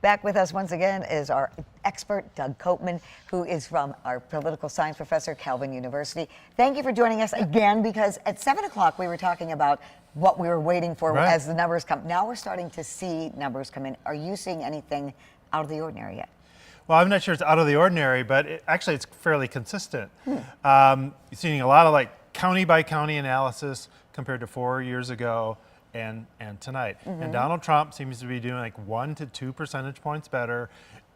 Back with us once again is our expert, Doug Koopman, who is from our political science professor, Calvin University. Thank you for joining us again, because at 7 o'clock we were talking about what we were waiting for as the numbers come. Now we're starting to see numbers come in. Are you seeing anything out of the ordinary yet? Well, I'm not sure it's out of the ordinary, but actually it's fairly consistent. You're seeing a lot of county by county analysis compared to 4 years ago and tonight. And Donald Trump seems to be doing 1 to 2 percentage points better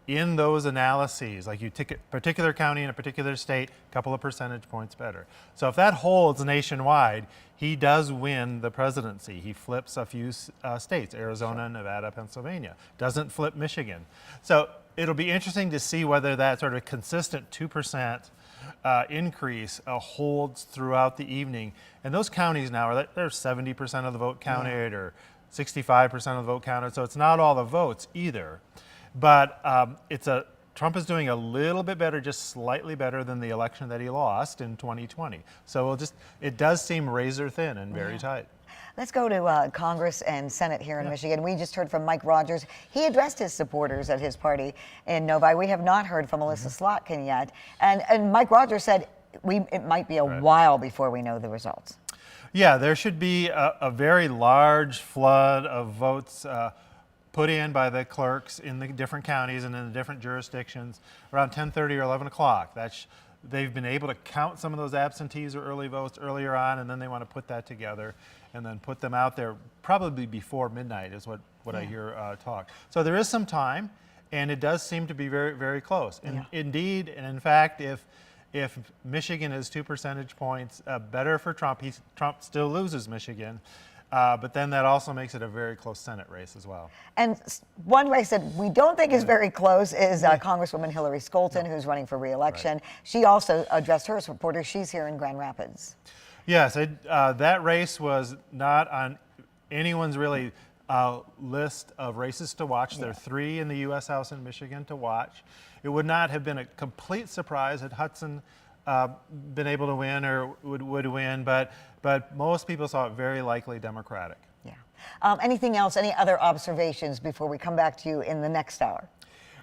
in those analyses. Like you take a particular county in a particular state, a couple of percentage points better. So if that holds nationwide, he does win the presidency. He flips a few states, Arizona, Nevada, Pennsylvania. Doesn't flip Michigan. So it'll be interesting to see whether that sort of consistent 2% increase holds throughout the evening. And those counties now are they're 70% of the vote counted or 65% of the vote counted. So it's not all the votes either. But Trump is doing a little bit better, just slightly better than the election that he lost in 2020. So it does seem razor thin and very tight. Let's go to Congress and Senate here in Michigan. We just heard from Mike Rogers. He addressed his supporters at his party in Novi. We have not heard from Melissa Slotkin yet. And Mike Rogers said it might be a while before we know the results. Yeah, there should be a very large flood of votes put in by the clerks in the different counties and in the different jurisdictions around 10:30 or 11 o'clock. They've been able to count some of those absentees or early votes earlier on, and then they want to put that together and then put them out there probably before midnight is what I hear talk. So there is some time, and it does seem to be very, very close. And indeed, and in fact, if Michigan is 2 percentage points better for Trump, Trump still loses Michigan. But then that also makes it a very close Senate race as well. And one race that we don't think is very close is Congresswoman Hillary Scholten, who's running for re-election. She also addressed her supporters. She's here in Grand Rapids. Yes, that race was not on anyone's really list of races to watch. There are 3 in the U.S. House in Michigan to watch. It would not have been a complete surprise had Hudson been able to win or would win, but most people saw it very likely Democratic. Yeah. Anything else, any other observations before we come back to you in the next hour?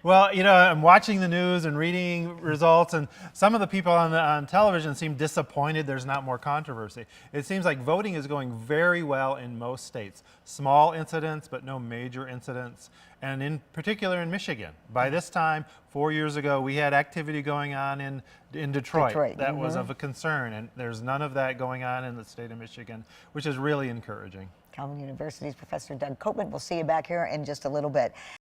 Well, I'm watching the news and reading results, and some of the people on television seem disappointed there's not more controversy. It seems like voting is going very well in most states. Small incidents, but no major incidents, and in particular in Michigan. By this time, 4 years ago, we had activity going on in Detroit. That was of a concern, and there's none of that going on in the state of Michigan, which is really encouraging. Calvin University's Professor Doug Koopman. We'll see you back here in just a little bit.